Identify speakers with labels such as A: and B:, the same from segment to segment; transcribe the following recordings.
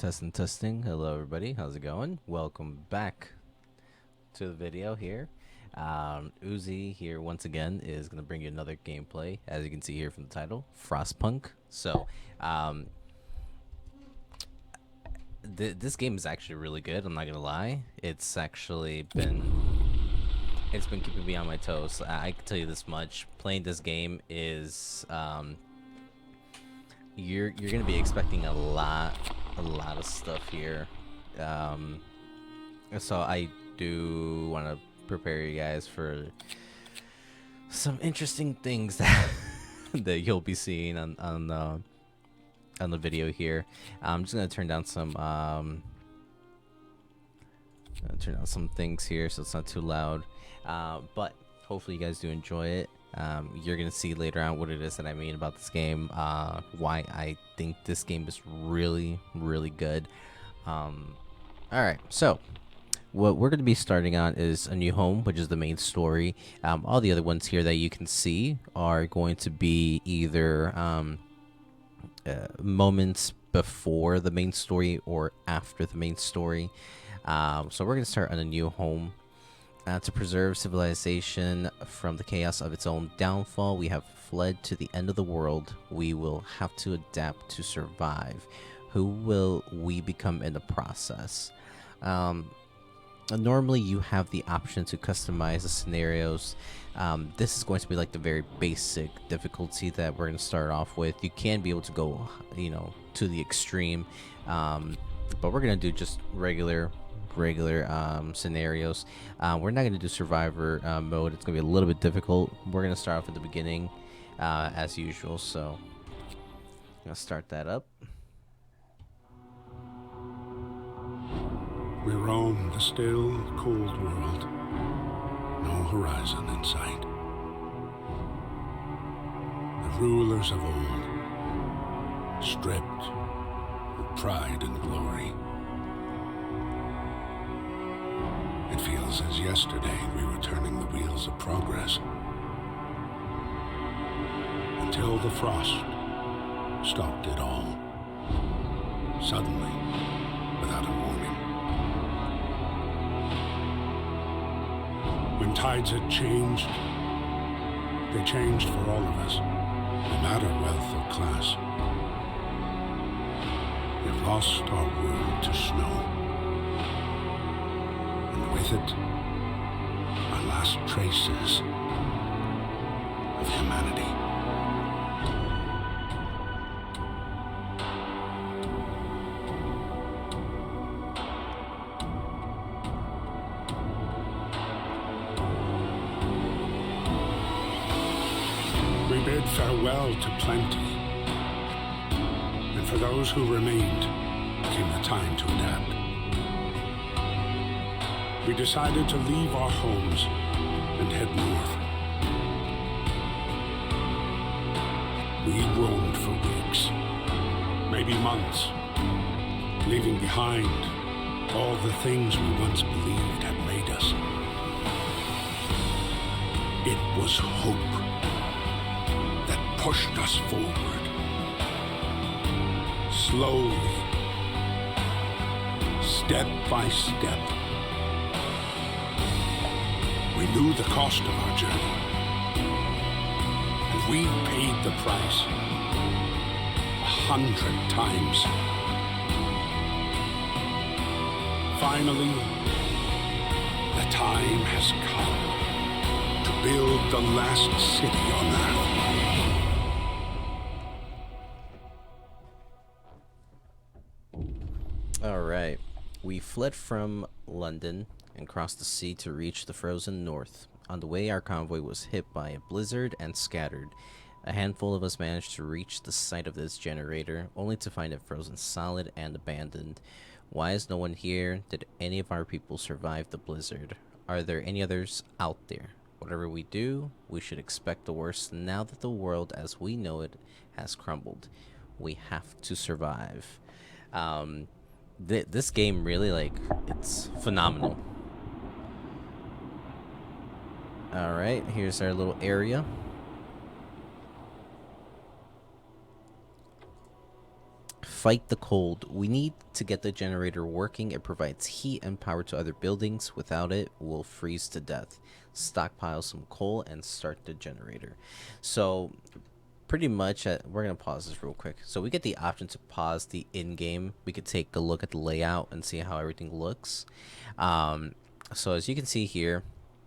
A: Testing, testing. Hello, everybody. How's it going? Welcome back to the video here. Uzi here once again is going to bring you another gameplay, as you can see here from the title, FrostPunk. So, this game is actually really good. I'm not gonna lie. It's been keeping me on my toes. I can tell you this much: playing this game is you're gonna be expecting a lot of stuff here. So I do want to prepare you guys for some interesting things that that you'll be seeing on the video here. I'm just gonna turn down some things here so it's not too loud. But hopefully you guys do enjoy it. You're gonna see later on what it is that I mean about this game, why I think this game is really good. Alright, so what we're going to be starting on is A New Home, which is the main story. All the other ones here that you can see are going to be either moments before the main story or after the main story. So we're going to start on A New Home. To preserve civilization from the chaos of its own downfall, we have fled to the end of the world. We will have to adapt to survive. Who will we become in the process? Normally you have the option to customize the scenarios. This is going to be like the very basic difficulty that we're going to start off with. You can be able to go, to the extreme, but we're going to do just regular scenarios. We're not going to do survivor mode. It's going to be a little bit difficult. We're going to start off at the beginning as usual, so I'm going to start that up.
B: We roam the still, cold world. No horizon in sight. The rulers of old, stripped of pride and glory. It feels as yesterday we were turning the wheels of progress. Until the frost stopped it all. Suddenly, without a warning. When tides had changed, they changed for all of us, no matter wealth or class. We've lost our world to snow, and with it, our last traces of humanity. We bid farewell to plenty, and for those who remained, came the time to adapt. We decided to leave our homes and head north. We roamed for weeks, maybe months, leaving behind all the things we once believed had made us. It was hope that pushed us forward. Slowly, step by step. We knew the cost of our journey, and we paid the price 100 times. Finally, the time has come to build the last city on Earth.
A: Alright, we fled from London and crossed the sea to reach the frozen north. On the way, our convoy was hit by a blizzard and scattered. A handful of us managed to reach the site of this generator, only to find it frozen solid and abandoned. Why is no one here? Did any of our people survive the blizzard? Are there any others out there? Whatever we do, we should expect the worst now that the world as we know it has crumbled. We have to survive. This game really, it's phenomenal. Alright, here's our little area. fight the cold. We need to get the generator working. It provides heat and power to other buildings. Without it, we'll freeze to death. Stockpile some coal and start the generator. So pretty much, we're going to pause this real quick. So we get the option to pause the in-game. We could take a look at the layout and see how everything looks. So as you can see here,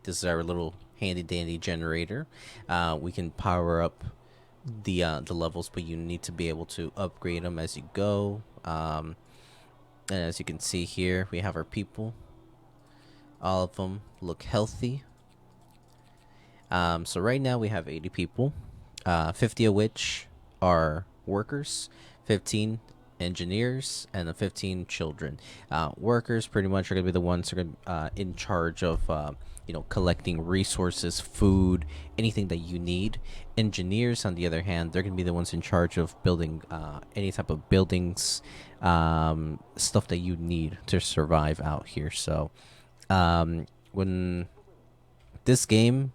A: this is our little handy dandy generator. We can power up the levels, but you need to be able to upgrade them as you go. And as you can see here, we have our people. All of them look healthy. So right now we have 80 people, 50 of which are workers, 15 engineers, and the 15 children. Workers pretty much are going to be the ones who are gonna, in charge of collecting resources, food, anything that you need. Engineers, on the other hand, they're going to be the ones in charge of building any type of buildings, stuff that you need to survive out here. So when this game,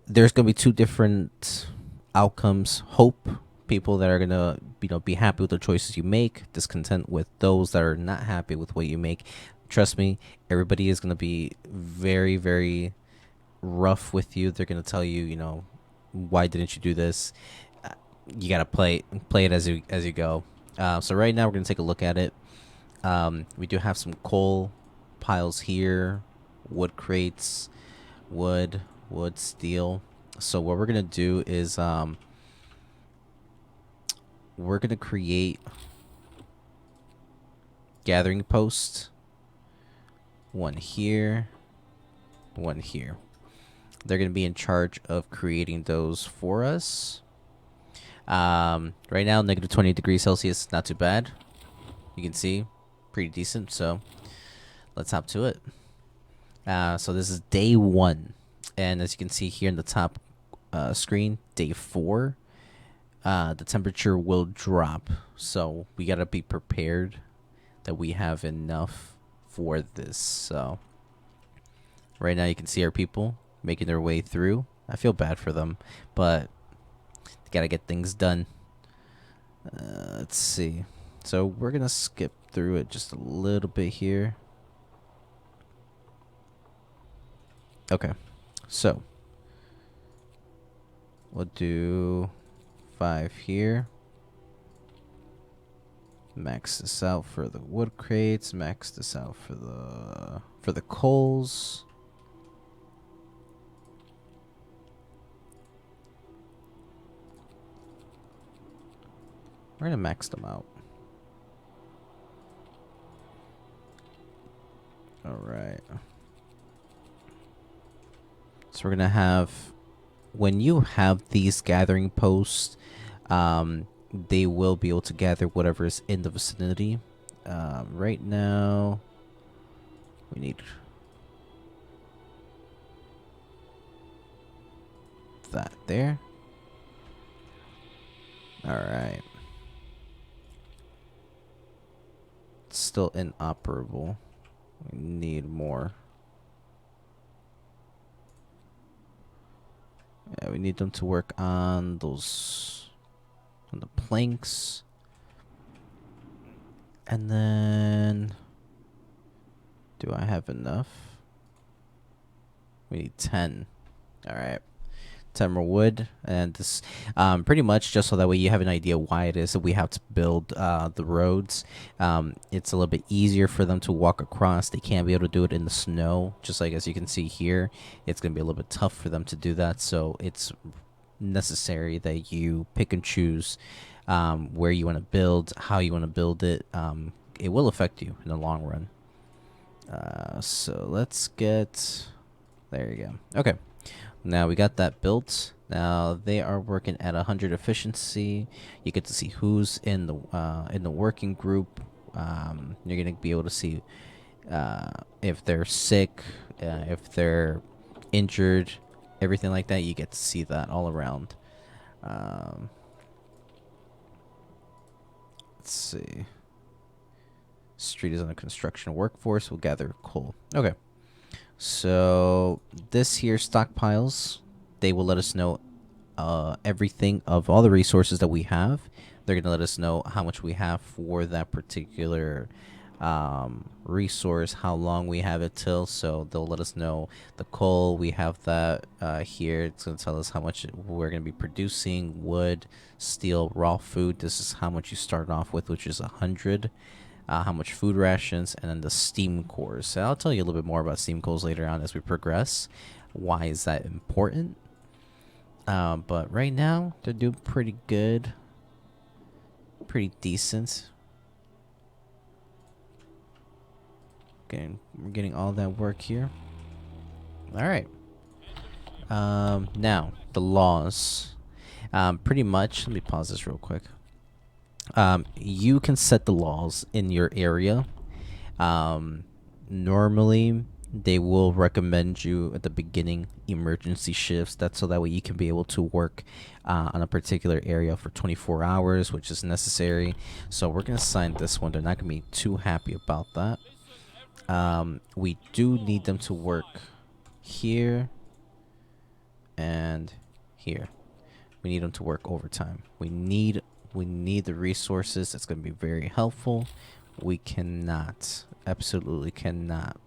A: there's going to be two different outcomes. Hope, people that are going to be happy with the choices you make, discontent with those that are not happy with what you make. Trust me, everybody is going to be very, very rough with you. They're going to tell you, why didn't you do this? You got to play it as you go. So right now we're going to take a look at it. We do have some coal piles here, wood crates, wood, steel. So what we're going to do is we're going to create gathering posts. One here, one here. They're going to be in charge of creating those for us. Right now, negative 20 degrees Celsius, not too bad. You can see, pretty decent. So let's hop to it. So this is day 1. And as you can see here in the top screen, day 4, the temperature will drop. So we got to be prepared that we have enough for this. So right now you can see our people making their way through. I feel bad for them, but they gotta get things done. Let's see. So we're gonna skip through it just a little bit here. Okay, so we'll do 5 here. Max this out for the wood crates. Max this out for the coals. We're gonna max them out. All right. So we're gonna have, when you have these gathering posts, they will be able to gather whatever is in the vicinity. Right now, we need that there. All right. It's still inoperable. We need more. Yeah, we need them to work on those, on the planks. And then, do I have enough? We need 10. All right. 10 more wood, and this pretty much just so that way you have an idea why it is that we have to build the roads. It's a little bit easier for them to walk across. They can't be able to do it in the snow, just like as you can see here. It's going to be a little bit tough for them to do that, so it's necessary that you pick and choose where you want to build, how you want to build it. It will affect you in the long run. So let's get, there you go. Okay. Now we got that built. Now they are working at 100 efficiency. You get to see who's in the working group. You're gonna be able to see if they're sick, if they're injured, everything like that. You get to see that all around. Let's see. Street is under construction. Workforce will gather coal. Okay. So this here stockpiles, they will let us know everything of all the resources that we have. They're gonna let us know how much we have for that particular resource, how long we have it till. So they'll let us know the coal, we have that here. It's gonna tell us how much we're gonna be producing: wood, steel, raw food. This is how much you start off with, which is 100. How much food rations, and then the steam cores. So I'll tell you a little bit more about steam cores later on as we progress. Why is that important? But right now they're doing pretty good, pretty decent. We're getting all that work here. All right. Now the laws. Pretty much. Let me pause this real quick. You can set the laws in your area. Normally, they will recommend you at the beginning emergency shifts. That's so that way you can be able to work on a particular area for 24 hours, which is necessary. So we're going to sign this one. They're not going to be too happy about that. We do need them to work here and here. We need them to work overtime. We need the resources. It's going to be very helpful. We cannot, absolutely cannot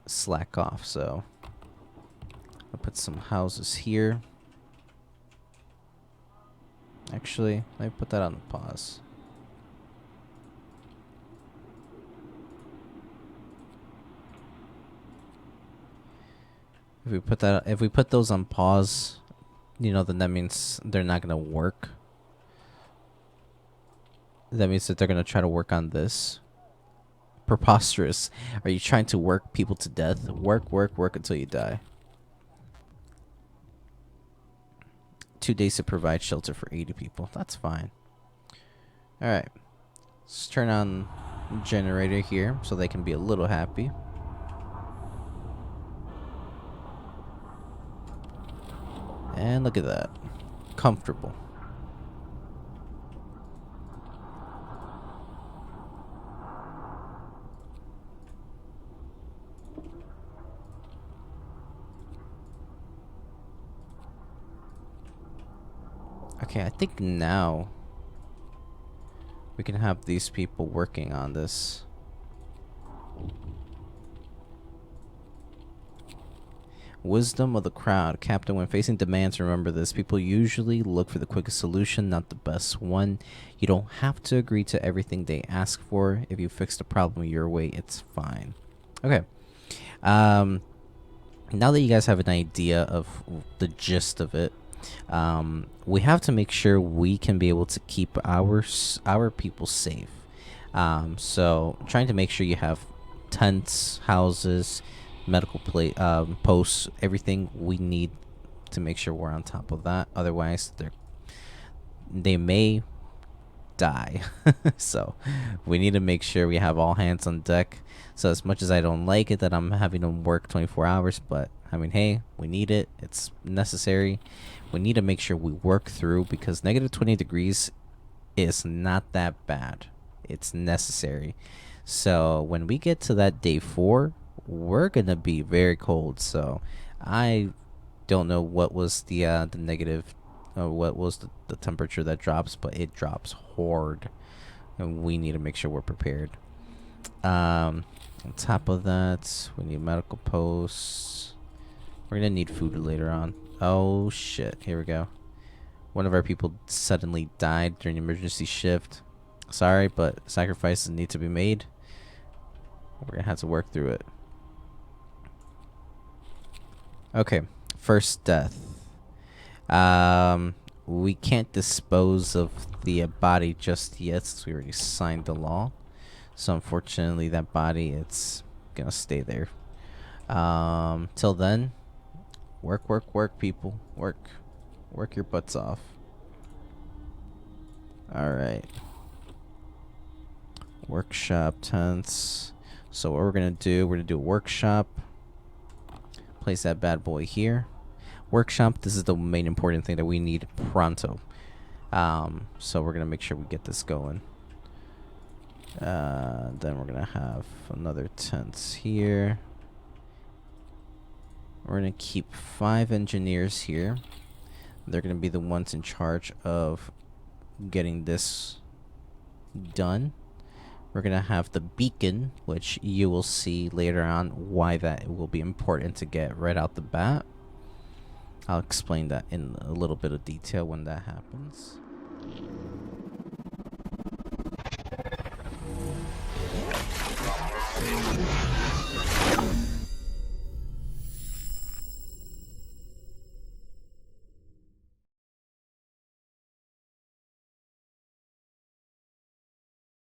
A: slack off. So I'll put some houses here. Actually, let me put that on pause. If we put those on pause, you know, then that means they're not gonna work. That means that they're gonna try to work on this. Preposterous. Are you trying to work people to death? Work, work, work until you die. 2 days to provide shelter for 80 people. That's fine. Alright. Let's turn on generator here so they can be a little happy. And look at that. Comfortable. Okay, I think now we can have these people working on this. Wisdom of the crowd. Captain, when facing demands, remember this. People usually look for the quickest solution, not the best one. You don't have to agree to everything they ask for. If you fix the problem your way, it's fine. Okay. Now that you guys have an idea of the gist of it, we have to make sure we can be able to keep our people safe. So trying to make sure you have tents, houses, medical posts, everything we need to make sure we're on top of that. Otherwise, they may die. So we need to make sure we have all hands on deck. So as much as I don't like it that I'm having to work 24 hours, but I mean, hey, we need it. It's necessary. We need to make sure we work through, because negative 20 degrees is not that bad. It's necessary. So when we get to that day 4, we're gonna be very cold. So I don't know what was the negative, or what was the temperature that drops, but it drops hard, and we need to make sure we're prepared. On top of that, we need medical posts. We're gonna need food later on. Oh shit, here we go. One of our people suddenly died during emergency shift. Sorry, but sacrifices need to be made. We're gonna have to work through it. Okay, first death. We can't dispose of the body just yet since we already signed the law. So unfortunately, that body, it's gonna stay there. Till then, work, work, work, people. Work your butts off. Alright. Workshop tents. So what we're gonna do, we're gonna do a workshop. Place that bad boy here. Workshop, this is the main important thing that we need pronto. So we're gonna make sure we get this going. Then we're gonna have another tent here. We're gonna keep 5 engineers here. They're going to be the ones in charge of getting this done. We're going to have the beacon, which you will see later on why that will be important to get right out the bat. I'll explain that in a little bit of detail when that happens.